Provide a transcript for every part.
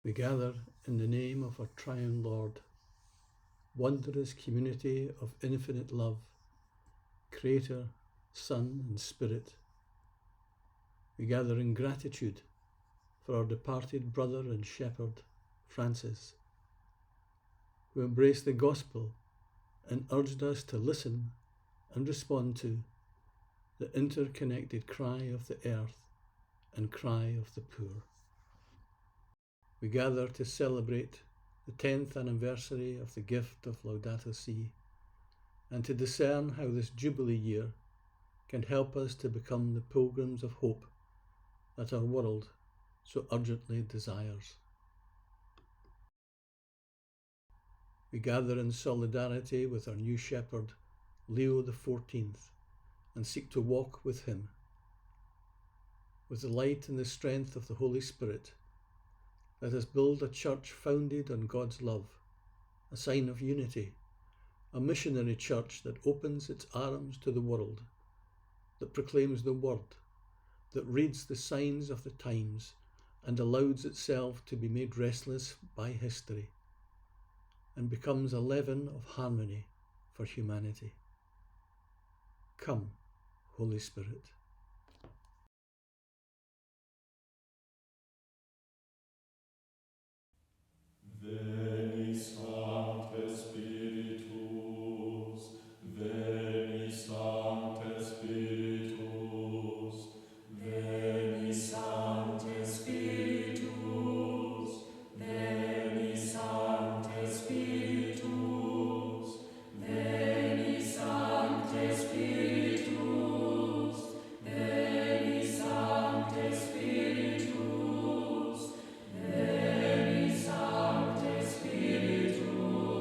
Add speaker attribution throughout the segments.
Speaker 1: We gather in the name of our triune Lord, wondrous community of infinite love, Creator, Son and Spirit. We gather in gratitude for our departed brother and shepherd, Francis, who embraced the gospel and urged us to listen and respond to the interconnected cry of the earth and cry of the poor. We gather to celebrate the 10th anniversary of the gift of Laudato Si and to discern how this Jubilee year can help us to become the pilgrims of hope that our world so urgently desires. We gather in solidarity with our new shepherd, Leo XIV, and seek to walk with him. With the light and the strength of the Holy Spirit, let us build a church founded on God's love, a sign of unity, a missionary church that opens its arms to the world, that proclaims the word, that reads the signs of the times and allows itself to be made restless by history, and becomes a leaven of harmony for humanity. Come, Holy Spirit.
Speaker 2: Veni Sancte Spiritus, Veni Sancte Spiritus, Veni Sancte Spiritus, Veni Sancte Spiritus, Veni Sancte Spiritus, Veni Sancte Spiritus, Veni Sancte Spiritus.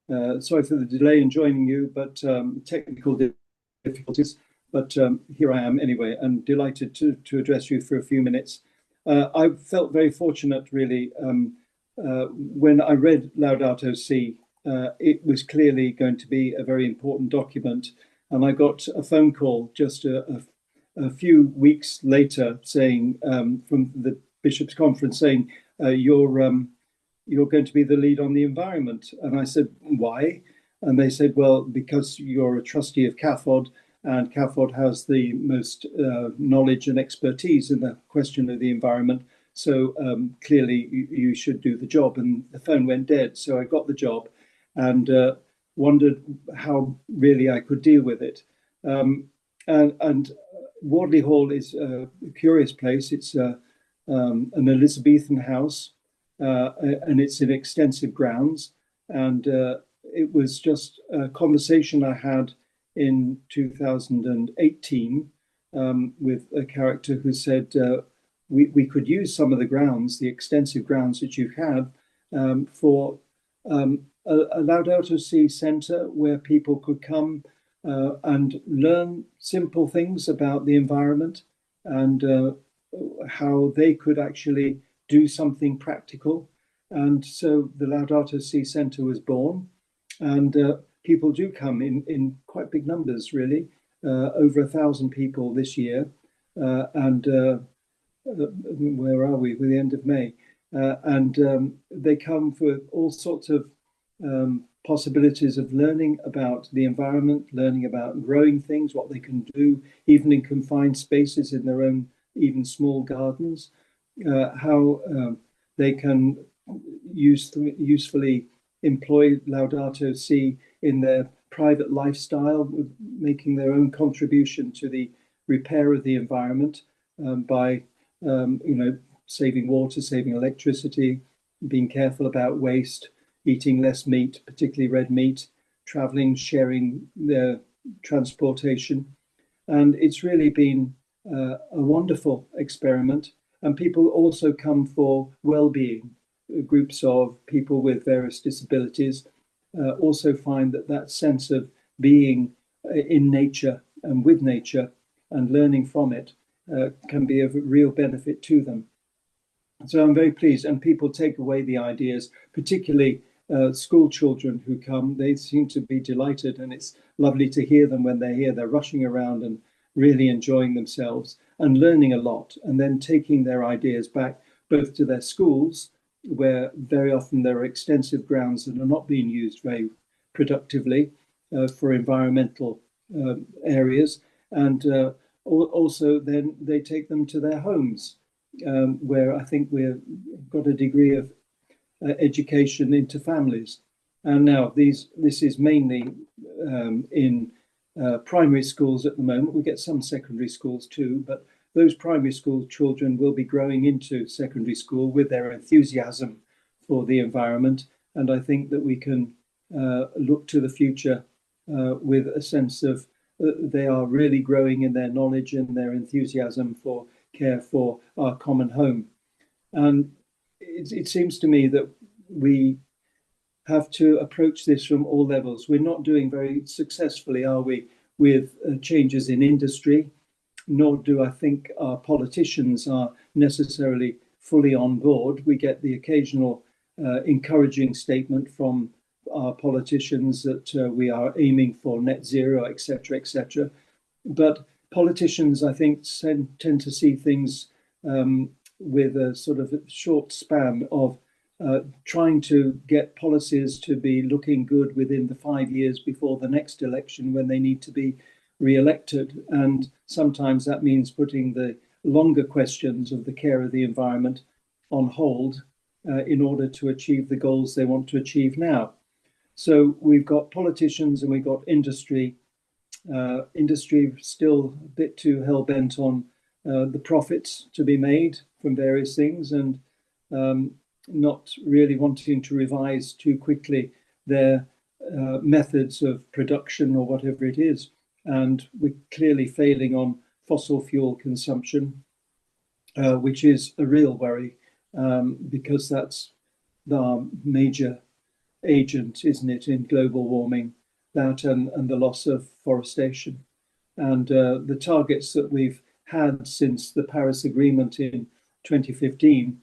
Speaker 3: Sorry for the delay in joining you, but technical difficulties. But here I am anyway, and delighted to address you for a few minutes. I felt very fortunate, really, when I read Laudato Si. It was clearly going to be a very important document, and I got a phone call just a few weeks later saying from the Bishops' Conference saying you're going to be the lead on the environment. And I said, why? And they said, well, because you're a trustee of CAFOD, and CAFOD has the most knowledge and expertise in the question of the environment. So clearly you should do the job. And the phone went dead. So I got the job and wondered how really I could deal with it. And Wardley Hall is a curious place. It's an Elizabethan house, and it's in extensive grounds. And it was just a conversation I had in 2018 with a character who said, we could use some of the grounds, the extensive grounds that you have, for a Laudato Si centre where people could come and learn simple things about the environment and how they could actually do something practical. And so the Laudato Si Centre was born, and people do come in quite big numbers, really, over 1,000 people this year. And where are we? We're the end of May. And they come for all sorts of possibilities of learning about the environment, learning about growing things, what they can do, even in confined spaces in their own, even small gardens, how they can usefully employ Laudato Si in their private lifestyle, making their own contribution to the repair of the environment by saving water, saving electricity, being careful about waste, eating less meat, particularly red meat, traveling, sharing their transportation. And it's really been a wonderful experiment. And people also come for well-being. Groups of people with various disabilities also find that sense of being in nature and with nature and learning from it can be of real benefit to them. So I'm very pleased, and people take away the ideas, particularly school children who come. They seem to be delighted, and it's lovely to hear them when they're here. They're rushing around and really enjoying themselves and learning a lot, and then taking their ideas back both to their schools, where very often there are extensive grounds that are not being used very productively for environmental areas, and also then they take them to their homes, where I think we've got a degree of education into families. And now this is mainly in primary schools at the moment. We get some secondary schools too, but those primary school children will be growing into secondary school with their enthusiasm for the environment. And I think that we can look to the future with a sense of they are really growing in their knowledge and their enthusiasm for care for our common home. And it seems to me that we have to approach this from all levels. We're not doing very successfully, are we, with changes in industry, nor do I think our politicians are necessarily fully on board. We get the occasional encouraging statement from our politicians that we are aiming for net zero, etc., etc. But politicians, I think, tend to see things with a sort of short span of trying to get policies to be looking good within the 5 years before the next election when they need to be re-elected. And sometimes that means putting the longer questions of the care of the environment on hold in order to achieve the goals they want to achieve now. So we've got politicians and we've got industry. Industry still a bit too hell-bent on the profits to be made from various things, and not really wanting to revise too quickly their methods of production or whatever it is. And we're clearly failing on fossil fuel consumption, which is a real worry, because that's the major agent, isn't it, in global warming, that and the loss of forestation. And the targets that we've had since the Paris Agreement in 2015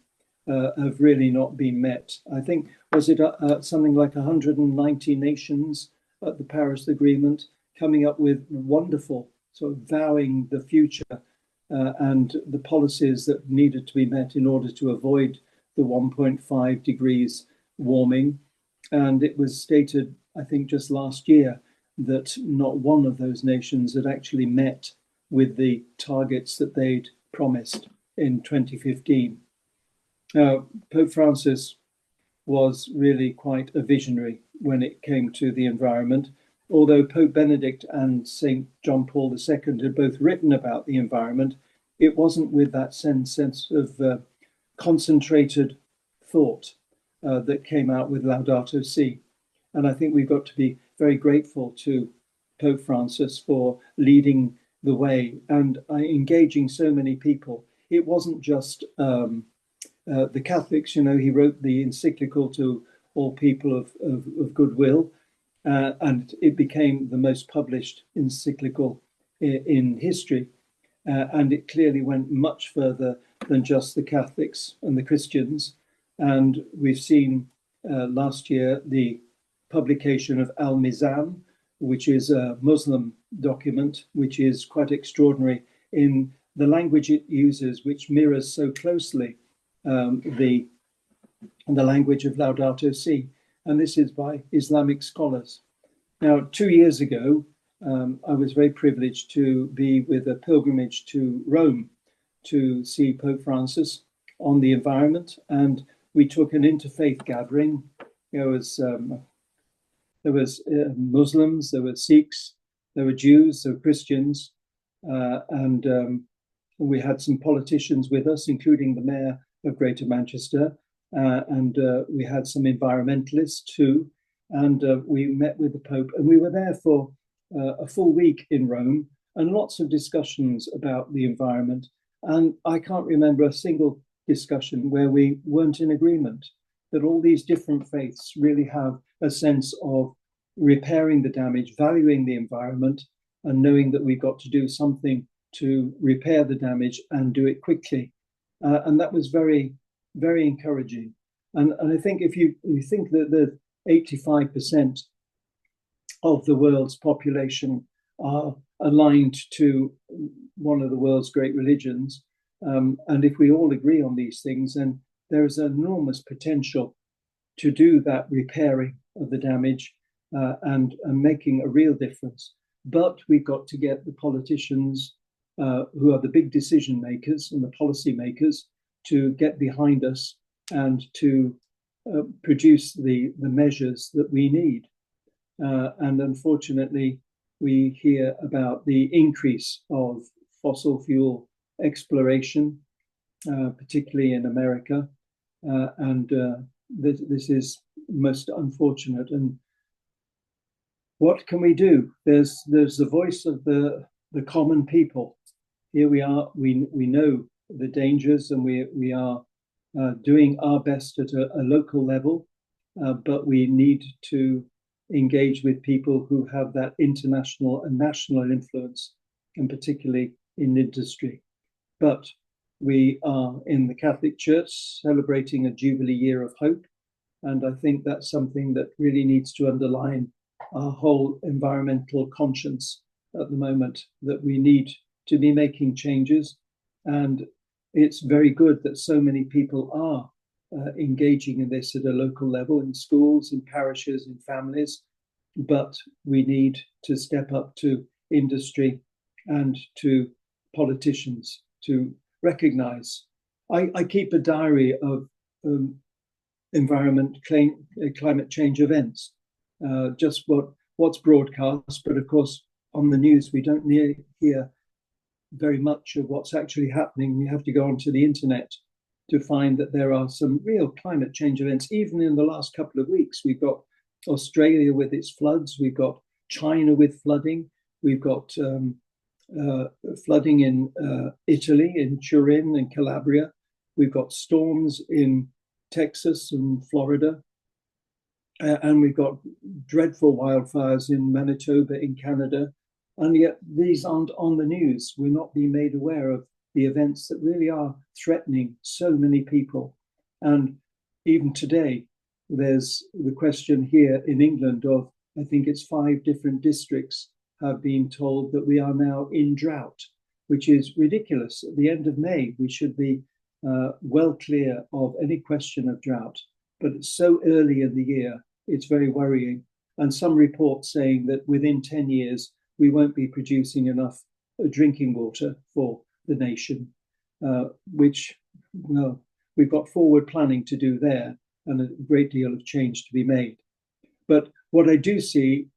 Speaker 3: have really not been met. I think, was it something like 190 nations at the Paris Agreement coming up with wonderful, sort of vowing the future and the policies that needed to be met in order to avoid the 1.5 degrees warming. And it was stated, I think, just last year that not one of those nations had actually met with the targets that they'd promised in 2015. Pope Francis was really quite a visionary when it came to the environment. Although Pope Benedict and St. John Paul II had both written about the environment, it wasn't with that sense of concentrated thought that came out with Laudato Si. And I think we've got to be very grateful to Pope Francis for leading the way and engaging so many people. It wasn't just the Catholics, you know, he wrote the encyclical to all people of goodwill, and it became the most published encyclical in history. And it clearly went much further than just the Catholics and the Christians. And we've seen last year the publication of Al-Mizan, which is a Muslim document, which is quite extraordinary in the language it uses, which mirrors so closely the language of Laudato Si. And this is by Islamic scholars. Now, 2 years ago, I was very privileged to be with a pilgrimage to Rome to see Pope Francis on the environment. And we took an interfaith gathering. There was Muslims, there were Sikhs, there were Jews, there were Christians, and we had some politicians with us, including the Mayor of Greater Manchester, and we had some environmentalists too, and we met with the Pope, and we were there for a full week in Rome, and lots of discussions about the environment. And I can't remember a single discussion where we weren't in agreement, that all these different faiths really have a sense of repairing the damage, valuing the environment, and knowing that we've got to do something to repair the damage and do it quickly. And that was very, very encouraging. And I think if you think that the 85% of the world's population are aligned to one of the world's great religions, and if we all agree on these things, then there is enormous potential to do that repairing of the damage and making a real difference. But we've got to get the politicians who are the big decision makers and the policy makers to get behind us and to produce the measures that we need. And unfortunately, we hear about the increase of fossil fuel exploration, particularly in America. And this is most unfortunate. And what can we do? There's the voice of the common people. Here we are, we know the dangers, and we are doing our best at a local level, but we need to engage with people who have that international and national influence, and particularly in industry. But we are in the Catholic Church celebrating a Jubilee year of hope, and I think that's something that really needs to underline our whole environmental conscience at the moment, that we need to be making changes. And it's very good that so many people are engaging in this at a local level, in schools, in parishes, in families, but we need to step up to industry and to politicians to recognize. I keep a diary of climate change events, just what's broadcast, but of course on the news we don't hear very much of what's actually happening. We have to go onto the internet to find that there are some real climate change events. Even in the last couple of weeks, we've got Australia with its floods, we've got China with flooding, we've got flooding in Italy, in Turin and Calabria, we've got storms in Texas and Florida. and we've got dreadful wildfires in Manitoba, in Canada, and yet these aren't on the news. We're not being made aware of the events that really are threatening so many people. And even today, there's the question here in England of, I think it's 5 different districts have been told that we are now in drought, which is ridiculous. At the end of May, we should be well clear of any question of drought. But it's so early in the year, it's very worrying. And some reports saying that within 10 years, we won't be producing enough drinking water for the nation, which, well, we've got forward planning to do there and a great deal of change to be made. But what I do see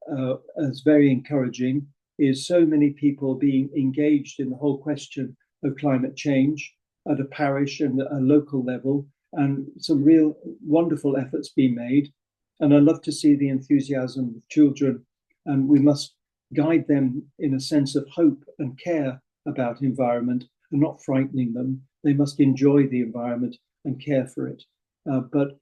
Speaker 3: as very encouraging is so many people being engaged in the whole question of climate change at a parish and a local level, and some real wonderful efforts being made. And I love to see the enthusiasm of children, and we must guide them in a sense of hope and care about environment and not frightening them. They must enjoy the environment and care for it. But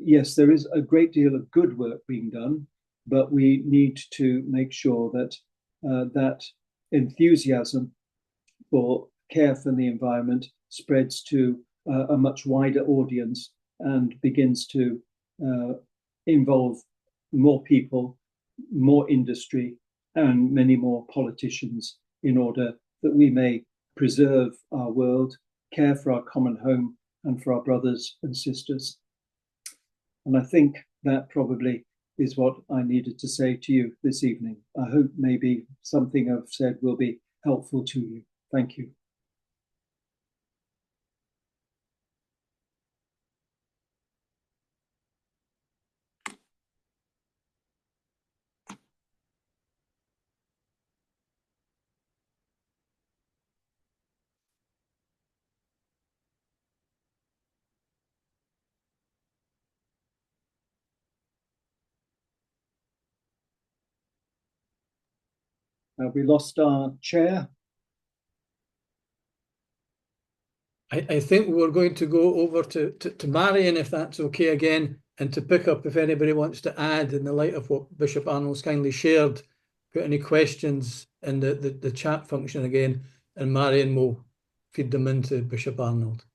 Speaker 3: yes, there is a great deal of good work being done, but we need to make sure that that enthusiasm for care for the environment spreads to a much wider audience and begins to involve more people, more industry, and many more politicians in order that we may preserve our world, care for our common home, and for our brothers and sisters. And I think that probably is what I needed to say to you this evening. I hope maybe something I've said will be helpful to you. Thank you. We lost our chair.
Speaker 1: I think we're going to go over to Marion, if that's okay again, and to pick up if anybody wants to add in the light of what Bishop Arnold's kindly shared, put any questions in the chat function again, and Marion will feed them into Bishop Arnold.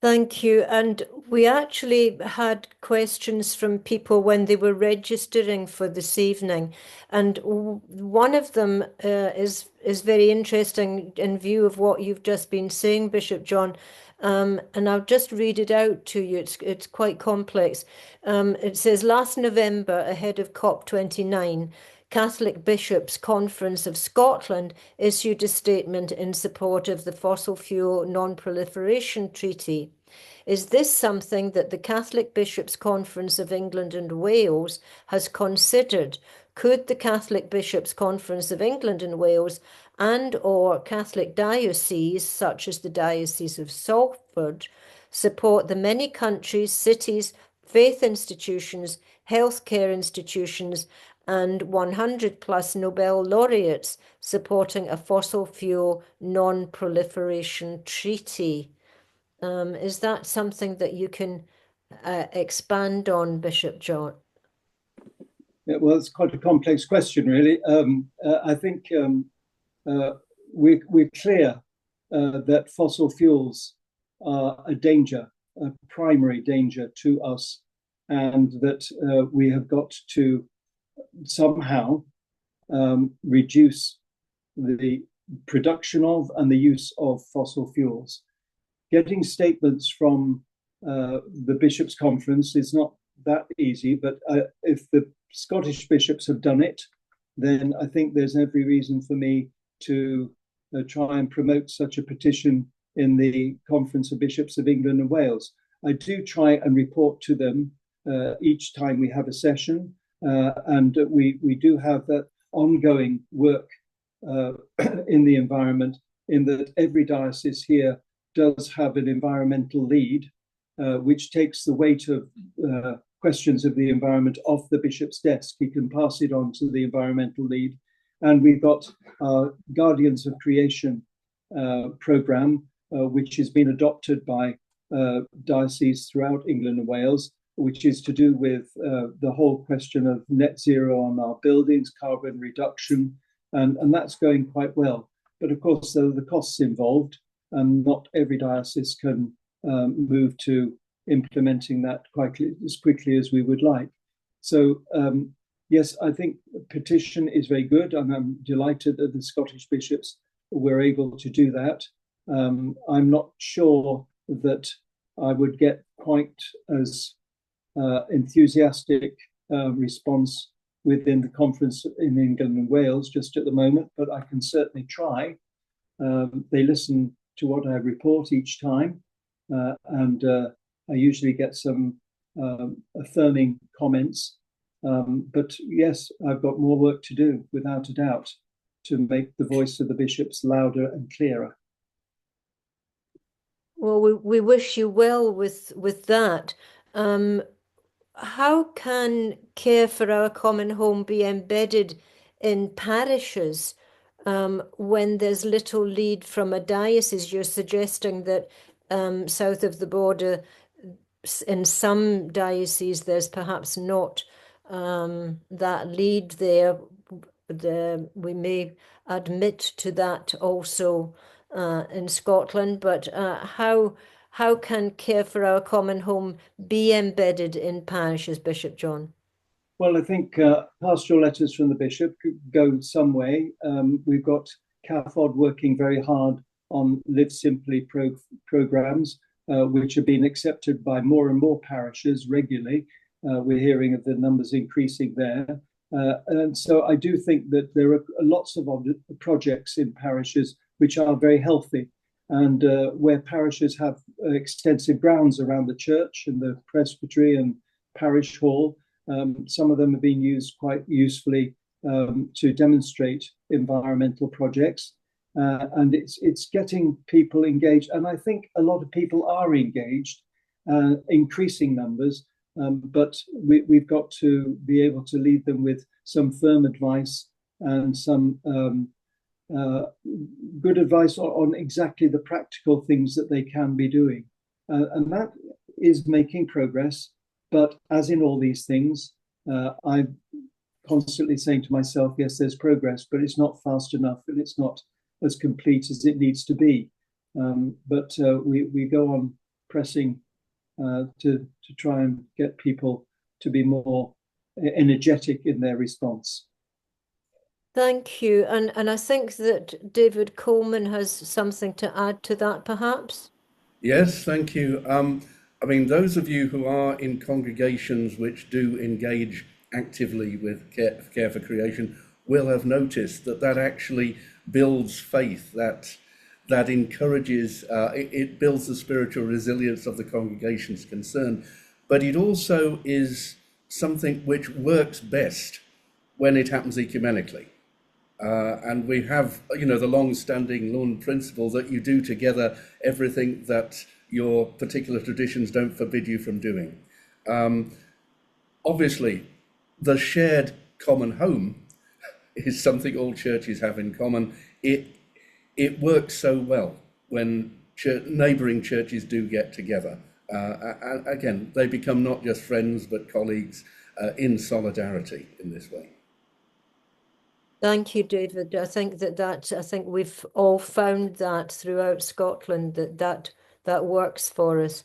Speaker 4: Thank you. And we actually had questions from people when they were registering for this evening. And one of them is very interesting in view of what you've just been saying, Bishop John. And I'll just read it out to you. It's quite complex. It says, last November, ahead of COP29, Catholic Bishops' Conference of Scotland issued a statement in support of the Fossil Fuel Non-Proliferation Treaty. Is this something that the Catholic Bishops' Conference of England and Wales has considered? Could the Catholic Bishops' Conference of England and Wales and/or Catholic dioceses, such as the Diocese of Salford, support the many countries, cities, faith institutions, healthcare institutions, and 100 plus Nobel laureates supporting a fossil fuel non-proliferation treaty? Is that something that you can expand on, Bishop John?
Speaker 3: Yeah, well, it's quite a complex question, really. I think we're clear that fossil fuels are a danger, a primary danger to us, and that we have got to somehow reduce the production of and the use of fossil fuels. Getting statements from the Bishops' Conference is not that easy, but if the Scottish bishops have done it, then I think there's every reason for me to try and promote such a petition in the Conference of Bishops of England and Wales. I do try and report to them each time we have a session, and we do have that ongoing work in the environment, in that every diocese here does have an environmental lead, which takes the weight of questions of the environment off the bishop's desk. He can pass it on to the environmental lead. And we've got our Guardians of Creation program, which has been adopted by dioceses throughout England and Wales. which is to do with the whole question of net zero on our buildings, carbon reduction, and that's going quite well. But of course, there are the costs involved, and not every diocese can move to implementing that as quickly as we would like. So yes, I think the petition is very good, and I'm delighted that the Scottish bishops were able to do that. I'm not sure that I would get quite as enthusiastic response within the conference in England and Wales just at the moment, but I can certainly try. They listen to what I report each time, and I usually get some affirming comments. But yes, I've got more work to do, without a doubt, to make the voice of the bishops louder and clearer.
Speaker 4: Well, we wish you well with that. How can care for our common home be embedded in parishes when there's little lead from a diocese? You're suggesting that south of the border, in some dioceses, there's perhaps not that lead there. We may admit to that also in Scotland, but how can care for our common home be embedded in parishes, Bishop John?
Speaker 3: Well, I think pastoral letters from the bishop go some way. We've got CAFOD working very hard on Live Simply programs, which have been accepted by more and more parishes regularly. We're hearing of the numbers increasing there. And so I do think that there are lots of projects in parishes which are very healthy, and where parishes have extensive grounds around the church and the presbytery and parish hall. Some of them have been used quite usefully to demonstrate environmental projects, and it's getting people engaged. And I think a lot of people are engaged, increasing numbers, but we've got to be able to lead them with some firm advice and some good advice on exactly the practical things that they can be doing. And that is making progress. But as in all these things, I'm constantly saying to myself, yes, there's progress, but it's not fast enough, and it's not as complete as it needs to be. But we go on pressing to try and get people to be more energetic in their response.
Speaker 4: Thank you. And I think that David Coleman has something to add to that, perhaps?
Speaker 5: Yes, thank you. I mean, those of you who are in congregations which do engage actively with care for creation will have noticed that actually builds faith, that encourages, it builds the spiritual resilience of the congregations concerned, but it also is something which works best when it happens ecumenically. And we have, the long-standing Lund principle that you do together everything that your particular traditions don't forbid you from doing. Obviously, the shared common home is something all churches have in common. It works so well when neighbouring churches do get together. And again, they become not just friends, but colleagues in solidarity in this way.
Speaker 4: Thank you, David. I think I think we've all found that throughout Scotland, that works for us.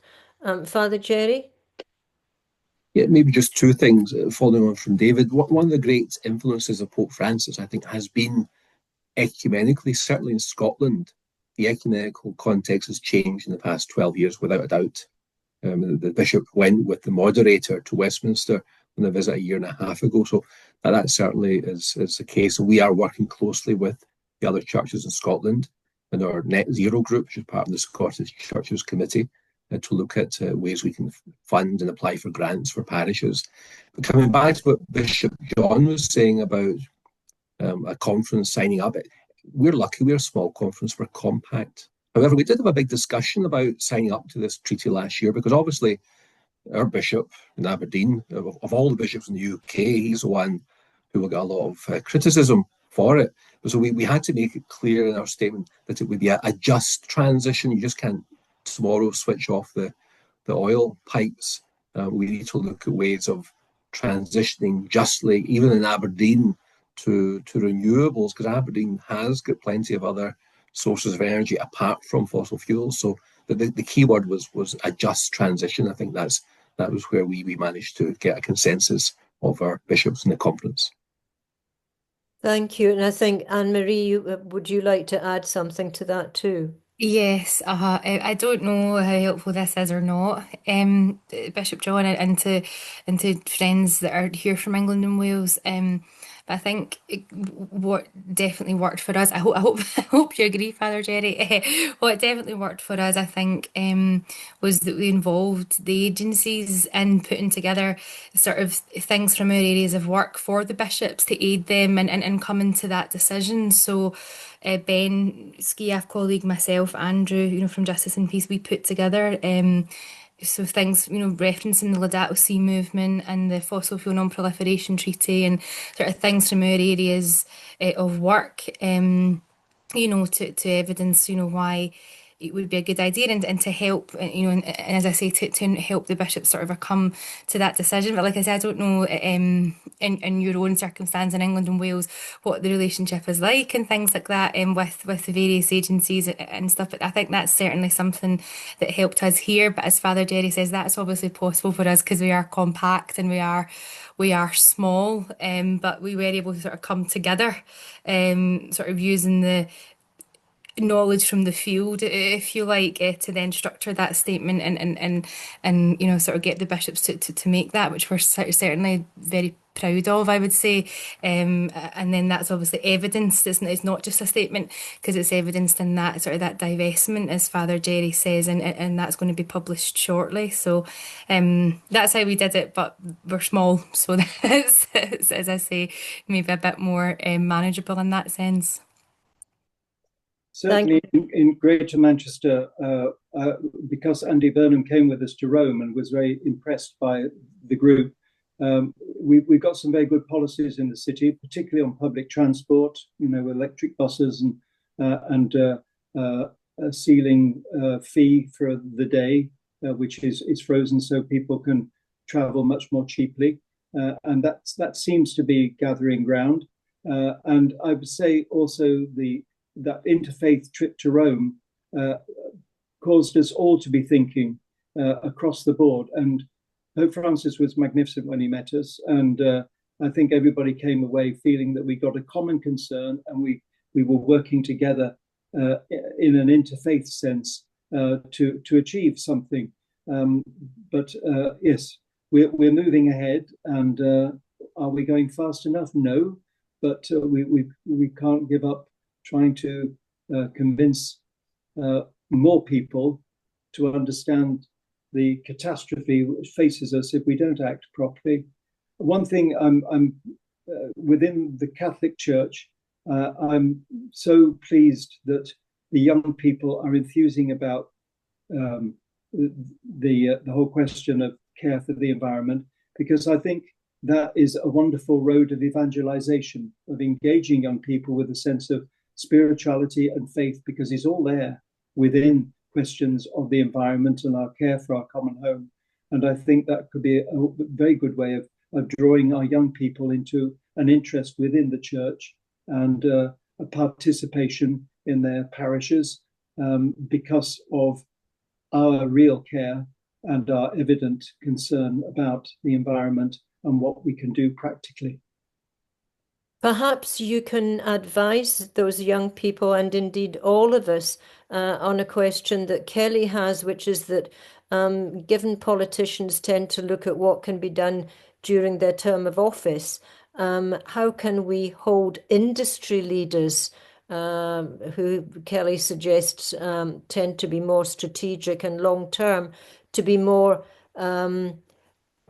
Speaker 4: Father Jerry?
Speaker 6: Yeah, maybe just two things following on from David. One of the great influences of Pope Francis, I think, has been ecumenically, certainly in Scotland. The ecumenical context has changed in the past 12 years, without a doubt. The bishop went with the moderator to Westminster on a visit a year and a half ago, so that certainly is the case. And we are working closely with the other churches in Scotland and our Net Zero group, which is part of the Scottish Churches Committee, to look at ways we can fund and apply for grants for parishes. But coming back to what Bishop John was saying about a conference signing up, we're lucky, we're a small conference, we're compact. However, we did have a big discussion about signing up to this treaty last year, because obviously our bishop in Aberdeen, of all the bishops in the UK, he's the one who will get a lot of criticism for it. So we had to make it clear in our statement that it would be a just transition. You just can't tomorrow switch off the oil pipes We need to look at ways of transitioning justly, even in Aberdeen, to renewables, because Aberdeen has got plenty of other sources of energy apart from fossil fuels. So the key word was a just transition. I think that was where we managed to get a consensus of our bishops in the conference.
Speaker 4: Thank you. And I think, Anne-Marie, would you like to add something to that too?
Speaker 7: Yes, I don't know how helpful this is or not, Bishop John, and to friends that are here from England and Wales. But I think what definitely worked for us, I hope you agree, Father Jerry. What definitely worked for us, I think, was that we involved the agencies in putting together sort of things from our areas of work for the bishops to aid them and coming to that decision. So. Ben, SCIAF colleague, myself, Andrew, from Justice and Peace, we put together so things, referencing the Laudato Si movement and the Fossil Fuel Non-Proliferation Treaty and sort of things from our areas of work, to evidence, why it would be a good idea and to help, and as I say, to help the bishops sort of come to that decision. But like I said, I don't know in your own circumstance in England and Wales what the relationship is like and things like that with the various agencies and stuff. But I think that's certainly something that helped us here. But as Father Jerry says, that's obviously possible for us because we are compact and we are small, but we were able to sort of come together, sort of using the knowledge from the field, if you like, to then structure that statement and sort of get the bishops to make that, which we're certainly very proud of, I would say. And then that's obviously evidenced. It's not just a statement because it's evidenced in that sort of that divestment, as Father Jerry says, and that's going to be published shortly. So that's how we did it, but we're small, so that's, as I say, maybe a bit more manageable in that sense.
Speaker 3: Certainly in Greater Manchester, because Andy Burnham came with us to Rome and was very impressed by the group, we've got some very good policies in the city, particularly on public transport, electric buses and a ceiling fee for the day, which is frozen so people can travel much more cheaply. And that seems to be gathering ground. And I would say also that interfaith trip to Rome caused us all to be thinking across the board. And Pope Francis was magnificent when he met us. And I think everybody came away feeling that we got a common concern and we were working together in an interfaith sense to achieve something. But yes, we're moving ahead. And are we going fast enough? No, but we can't give up trying to convince more people to understand the catastrophe which faces us if we don't act properly. One thing I'm within the Catholic Church, I'm so pleased that the young people are enthusing about the whole question of care for the environment, because I think that is a wonderful road of evangelization, of engaging young people with a sense of spirituality and faith, because it's all there within questions of the environment and our care for our common home. And I think that could be a very good way of drawing our young people into an interest within the church and a participation in their parishes because of our real care and our evident concern about the environment and what we can do practically.
Speaker 4: Perhaps you can advise those young people and indeed all of us on a question that Kelly has, which is that given politicians tend to look at what can be done during their term of office, how can we hold industry leaders who Kelly suggests tend to be more strategic and long-term to be more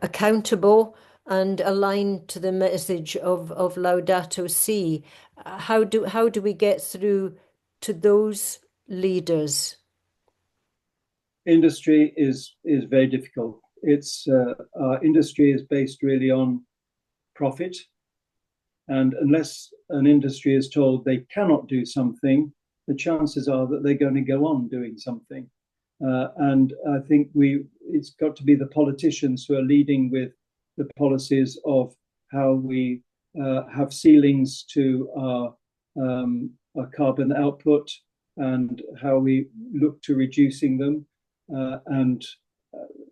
Speaker 4: accountable and aligned to the message of Laudato Si? How do we get through to those leaders?
Speaker 3: Industry is very difficult. It's our industry is based really on profit, and unless an industry is told they cannot do something, the chances are that they're going to go on doing something. And I think it's got to be the politicians who are leading with the policies of how we have ceilings to our carbon output and how we look to reducing them. And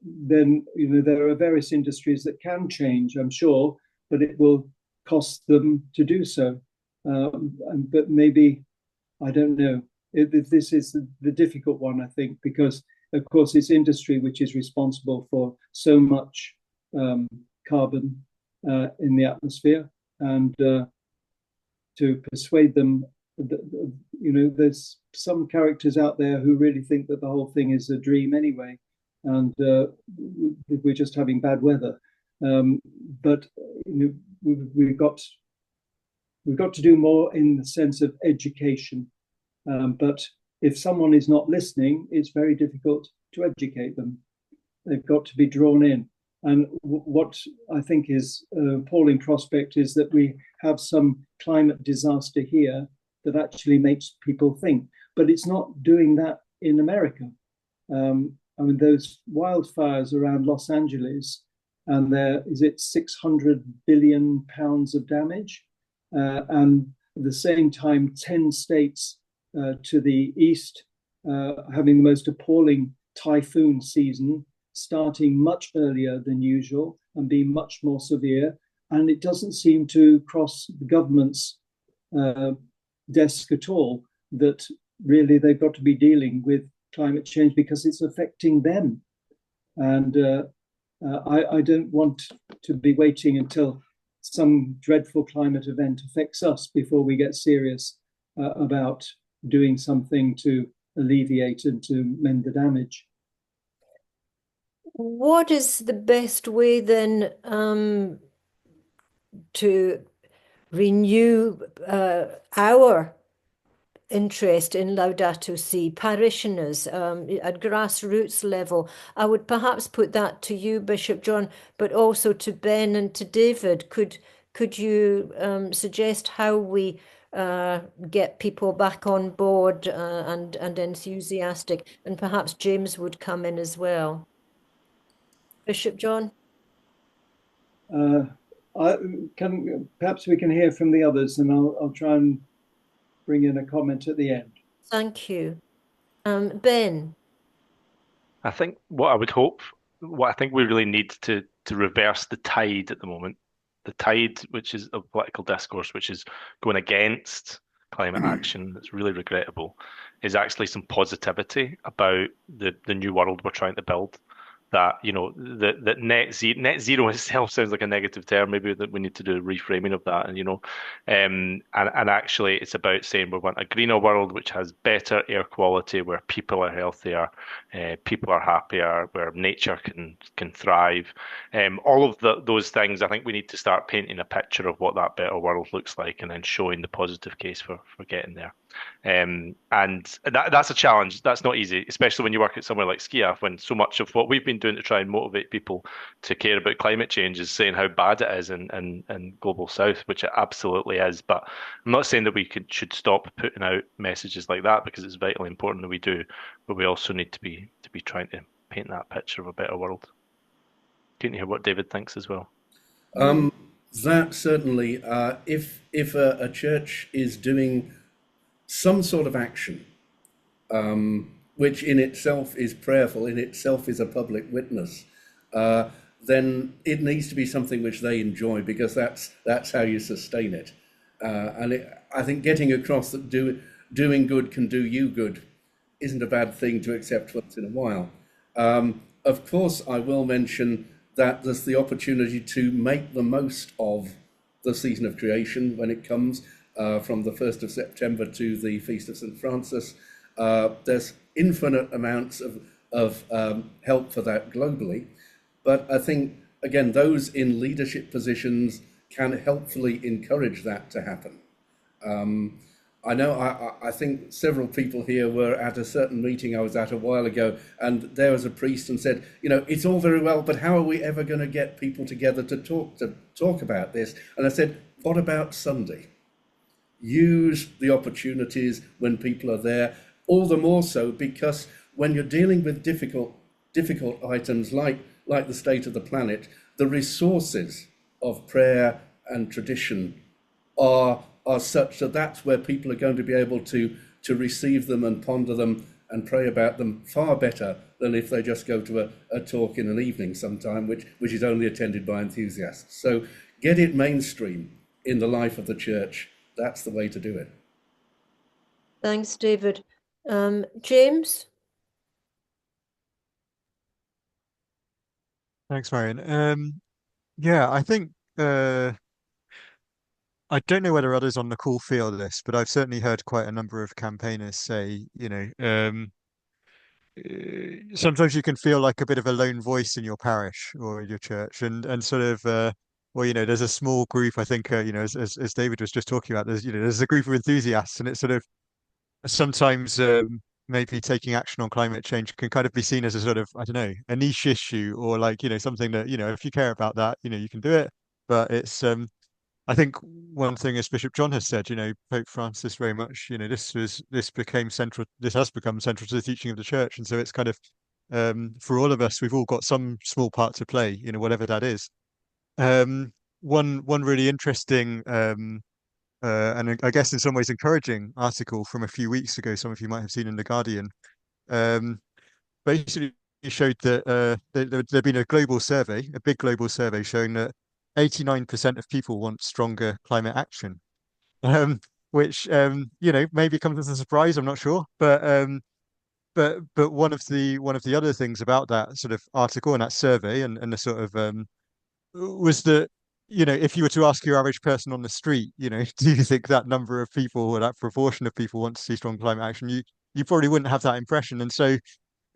Speaker 3: then, there are various industries that can change, I'm sure, but it will cost them to do so. But maybe, I don't know. This is the difficult one, I think, because, of course, it's industry which is responsible for so much carbon in the atmosphere. And to persuade them, there's some characters out there who really think that the whole thing is a dream anyway, and we're just having bad weather. But we've got to do more in the sense of education. But if someone is not listening, it's very difficult to educate them. They've got to be drawn in. And what I think is an appalling prospect is that we have some climate disaster here that actually makes people think. But it's not doing that in America. Those wildfires around Los Angeles, and there is it 600 billion pounds of damage. And at the same time, 10 states to the east having the most appalling typhoon season, starting much earlier than usual and being much more severe. And it doesn't seem to cross the government's desk at all, that really they've got to be dealing with climate change because it's affecting them. And I don't want to be waiting until some dreadful climate event affects us before we get serious about doing something to alleviate and to mend the damage.
Speaker 4: What is the best way then to renew our interest in Laudato Si, parishioners at grassroots level? I would perhaps put that to you, Bishop John, but also to Ben and to David. Could you suggest how we get people back on board and enthusiastic? And perhaps James would come in as well. Bishop John?
Speaker 3: Perhaps we can hear from the others, and I'll try and bring in a comment at the end.
Speaker 4: Thank you. Ben?
Speaker 8: I think what I think we really need to reverse the tide at the moment. The tide, which is of political discourse, which is going against climate action, that's really regrettable, is actually some positivity about the new world we're trying to build. That that net zero itself sounds like a negative term. Maybe that we need to do a reframing of that, and actually it's about saying we want a greener world which has better air quality, where people are healthier, people are happier, where nature can thrive. All of those things, I think we need to start painting a picture of what that better world looks like, and then showing the positive case for getting there. And that's a challenge. That's not easy, especially when you work at somewhere like SCIAF, when so much of what we've been doing to try and motivate people to care about climate change is saying how bad it is in global south, which it absolutely is. But I'm not saying that we should stop putting out messages like that, because it's vitally important that we do, but we also need to be trying to paint that picture of a better world. Can you hear what David thinks as well?
Speaker 5: That certainly, if a church is doing some sort of action, which in itself is prayerful, in itself is a public witness, then it needs to be something which they enjoy, because that's how you sustain it. I think getting across that doing good can do you good isn't a bad thing to accept once in a while. Of course, I will mention that there's the opportunity to make the most of the season of creation when it comes. From the 1st of September to the Feast of St. Francis. There's infinite amounts of help for that globally. But I think, again, those in leadership positions can helpfully encourage that to happen. I think several people here were at a certain meeting I was at a while ago, and there was a priest and said, it's all very well, but how are we ever going to get people together to talk about this? And I said, what about Sunday? Use the opportunities when people are there, all the more so because when you're dealing with difficult difficult items like the state of the planet, the resources of prayer and tradition are such that that's where people are going to be able to receive them and ponder them and pray about them far better than if they just go to a talk in an evening sometime, which is only attended by enthusiasts. So get it mainstream in the life of the church. That's the way to do it.
Speaker 4: Thanks, David. James?
Speaker 9: Thanks, Marion. Yeah, I think I don't know whether others on the call feel this, but I've certainly heard quite a number of campaigners say, sometimes you can feel like a bit of a lone voice in your parish or in your church, and sort of, well, there's a small group. I think, as David was just talking about, there's a group of enthusiasts, and it's sort of sometimes maybe taking action on climate change can kind of be seen as a sort of, I don't know, a niche issue, or like, something that, if you care about that, you can do it. But it's I think one thing, as Bishop John has said, Pope Francis very much, this has become central to the teaching of the church. And so it's kind of, for all of us, we've all got some small part to play, whatever that is. One really interesting, and I guess in some ways encouraging article from a few weeks ago, some of you might have seen in The Guardian, basically showed that there'd been a big global survey showing that 89% of people want stronger climate action, which maybe comes as a surprise. I'm not sure, but one of the other things about that sort of article and that survey and the sort of was that if you were to ask your average person on the street, do you think that number of people or that proportion of people want to see strong climate action? You probably wouldn't have that impression, and so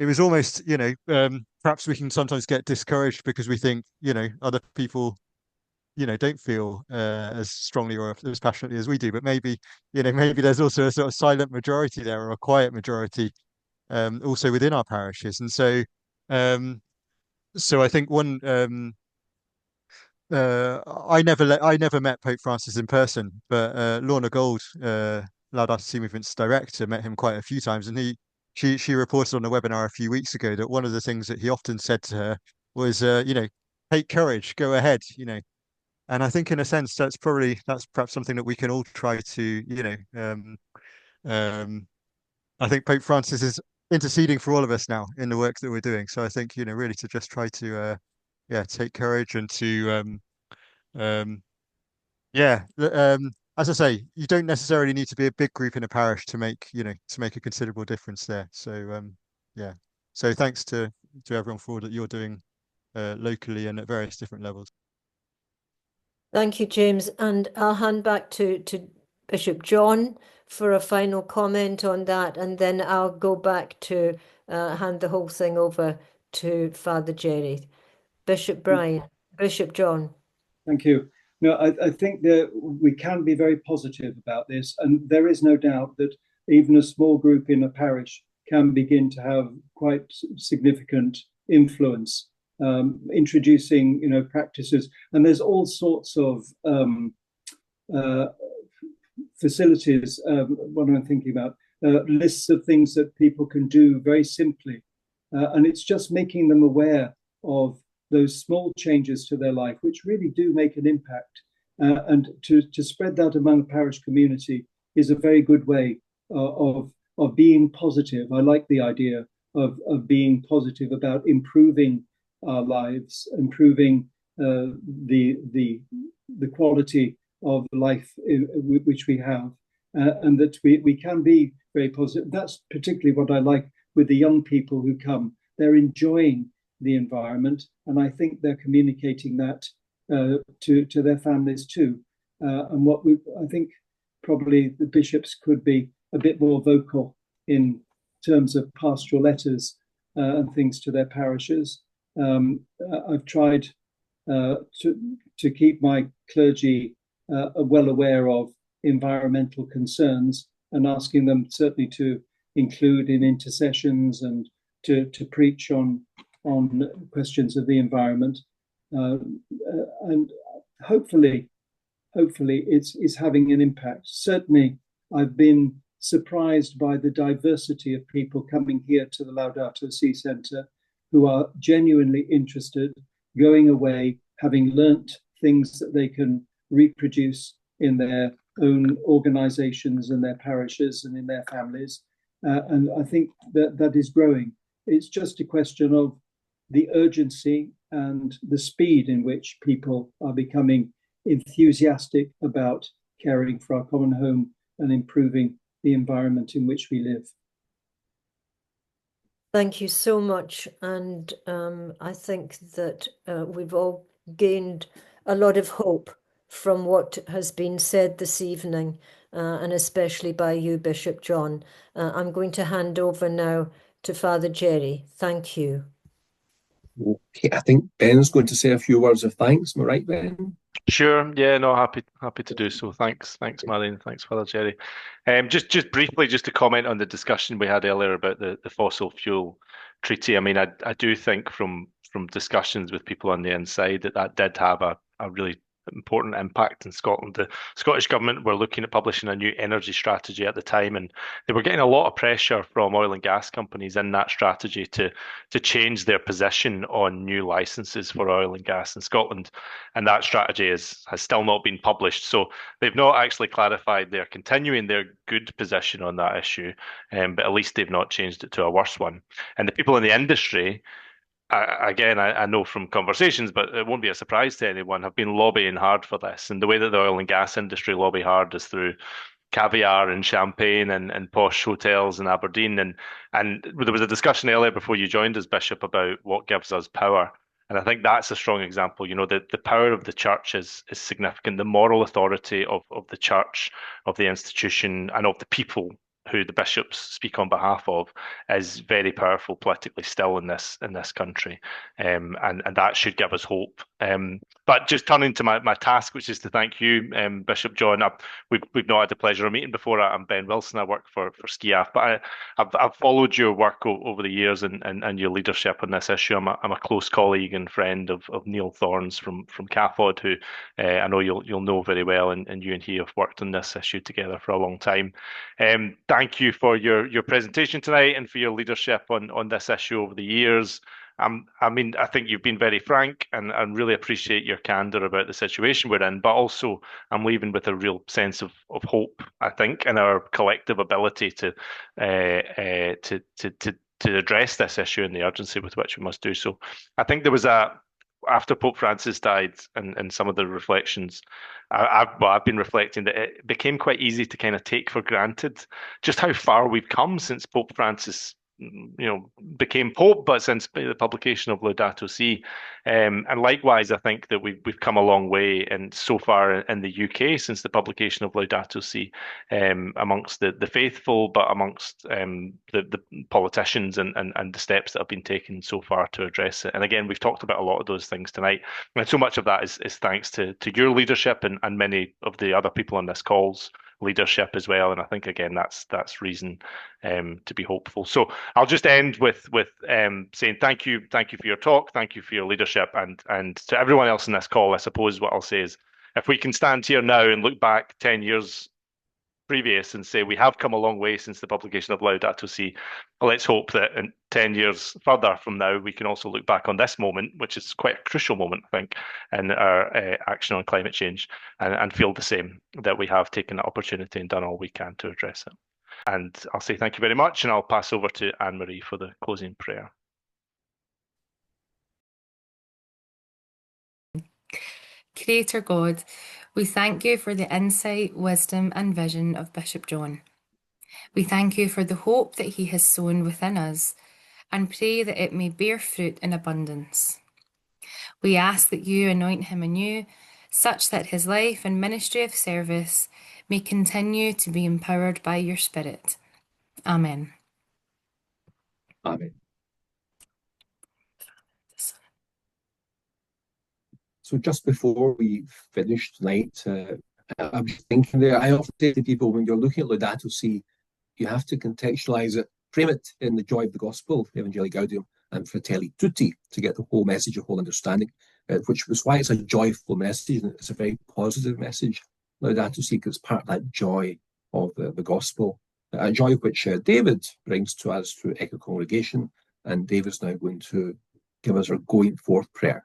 Speaker 9: it was almost perhaps we can sometimes get discouraged because we think other people don't feel as strongly or as passionately as we do, but maybe there's also a sort of silent majority there, or a quiet majority also within our parishes. And so I think I never met Pope Francis in person, but Lorna Gold, Laudato Si Movement's director, met him quite a few times, and she reported on a webinar a few weeks ago that one of the things that he often said to her was take courage, go ahead. And I think, in a sense, that's perhaps something that we can all try to, I think Pope Francis is interceding for all of us now in the work that we're doing. So I think, really to just try to, take courage and to, as I say, you don't necessarily need to be a big group in a parish to make a considerable difference there. So, yeah. So thanks to everyone for all that you're doing locally and at various different levels.
Speaker 4: Thank you, James. And I'll hand back to Bishop John for a final comment on that, and then I'll go back to hand the whole thing over to Father Jerry. Bishop John.
Speaker 3: Thank you. No, I think that we can be very positive about this, and there is no doubt that even a small group in a parish can begin to have quite significant influence, introducing practices, and there's all sorts of facilities. What am I thinking about? Lists of things that people can do very simply, and it's just making them aware of those small changes to their life, which really do make an impact, and to spread that among the parish community is a very good way of being positive. I like the idea of being positive about improving our lives, improving the quality of life which we have, and that we can be very positive. That's particularly what I like with the young people who come. They're enjoying the environment, and I think they're communicating that to their families too. And I think probably the bishops could be a bit more vocal in terms of pastoral letters and things to their parishes. I've tried to keep my clergy well aware of environmental concerns and asking them certainly to include in intercessions and to preach on questions of the environment, and hopefully it's having an impact. Certainly, I've been surprised by the diversity of people coming here to the Laudato Si Centre, who are genuinely interested, going away, having learnt things that they can reproduce in their own organizations and their parishes and in their families. And I think that is growing. It's just a question of the urgency and the speed in which people are becoming enthusiastic about caring for our common home and improving the environment in which we live.
Speaker 4: Thank you so much. And I think that we've all gained a lot of hope from what has been said this evening, and especially by you, Bishop John. I'm going to hand over now to Father Jerry. Thank you.
Speaker 6: Okay, I think Ben's going to say a few words of thanks. Am I right, Ben?
Speaker 8: Sure. Yeah, no, happy to do so. Thanks, Marion. Thanks, Father Jerry. Just briefly, just to comment on the discussion we had earlier about the fossil fuel treaty. I mean, I do think from discussions with people on the inside that did have a really important impact in Scotland. The Scottish Government were looking at publishing a new energy strategy at the time, and they were getting a lot of pressure from oil and gas companies in that strategy to change their position on new licenses for oil and gas in Scotland. And that strategy has still not been published. So they've not actually clarified they're continuing their good position on that issue, but at least they've not changed it to a worse one. And the people in the industry, again, I know from conversations, but it won't be a surprise to anyone, have been lobbying hard for this. And the way that the oil and gas industry lobby hard is through caviar and champagne and posh hotels in Aberdeen. And there was a discussion earlier before you joined us, Bishop, about what gives us power. And I think that's a strong example. You know, the power of the church is significant. The moral authority of the church, of the institution, and of the people who the bishops speak on behalf of is very powerful politically still in this country, and that should give us hope. But just turning to my task, which is to thank you, Bishop John. We've not had the pleasure of meeting before. I'm Ben Wilson. I work for SCIAF, but I've followed your work over the years and your leadership on this issue. I'm a close colleague and friend of Neil Thorns from CAFOD, who I know you'll know very well, and you and he have worked on this issue together for a long time. Thank you for your presentation tonight and for your leadership on this issue over the years. I mean, I think you've been very frank and really appreciate your candor about the situation we're in, but also I'm leaving with a real sense of hope, I think, in our collective ability to address this issue and the urgency with which we must do so. I think there was after Pope Francis died and some of the reflections, I've been reflecting that it became quite easy to kind of take for granted just how far we've come since Pope Francis became Pope, but since the publication of Laudato Si. And likewise, I think that we've come a long way, and so far in the UK since the publication of Laudato Si, amongst the faithful, but amongst the politicians and the steps that have been taken so far to address it. And again, we've talked about a lot of those things tonight, and so much of that is thanks to your leadership and many of the other people on this call's leadership as well. And I think again that's reason to be hopeful. So I'll just end with saying thank you for your talk, thank you for your leadership, and to everyone else in this call. I suppose what I'll say is, if we can stand here now and look back 10 years previous and say we have come a long way since the publication of Laudato Si, let's hope that in 10 years further from now we can also look back on this moment, which is quite a crucial moment, I think, in our action on climate change, and feel the same, that we have taken that opportunity and done all we can to address it. And I'll say thank you very much, and I'll pass over to Anne-Marie for the closing prayer.
Speaker 7: Creator God, we thank you for the insight, wisdom, and vision of Bishop John. We thank you for the hope that he has sown within us, and pray that it may bear fruit in abundance. We ask that you anoint him anew, such that his life and ministry of service may continue to be empowered by your Spirit. Amen.
Speaker 6: Amen. So just before we finish tonight, I was thinking there, I often say to people, when you're looking at Laudato Si, you have to contextualize it, frame it in the joy of the gospel, Evangelii Gaudium and Fratelli Tutti, to get the whole message, the whole understanding, which was why it's a joyful message, and it's a very positive message, Laudato Si, because it's part of that joy of the gospel, a joy which David brings to us through Echo Congregation, And David's now going to give us our going forth prayer.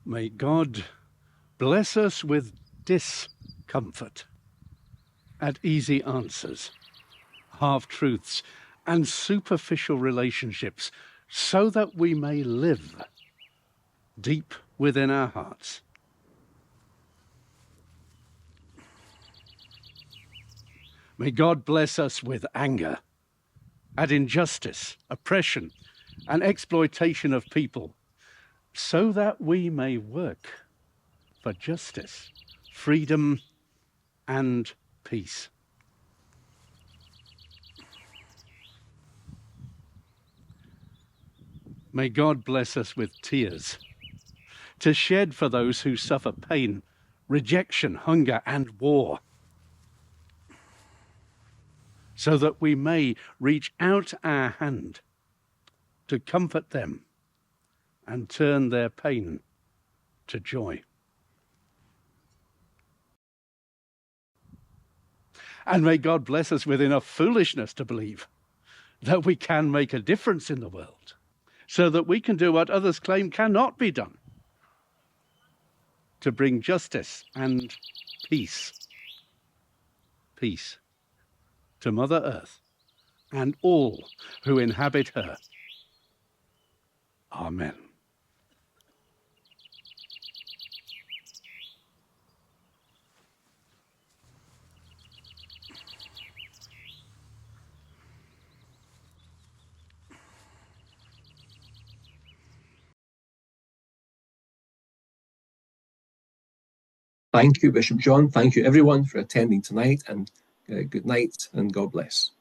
Speaker 10: May God bless us with discomfort at easy answers, half-truths, and superficial relationships, so that we may live deep within our hearts. May God bless us with anger at injustice, oppression, and exploitation of people, so that we may work for justice, freedom, and peace. May God bless us with tears to shed for those who suffer pain, rejection, hunger, and war, so that we may reach out our hand to comfort them and turn their pain to joy. And may God bless us with enough foolishness to believe that we can make a difference in the world, so that we can do what others claim cannot be done, to bring justice and peace. Peace to Mother Earth and all who inhabit her. Amen.
Speaker 6: Thank you, Bishop John. Thank you, everyone, for attending tonight, and good night and God bless.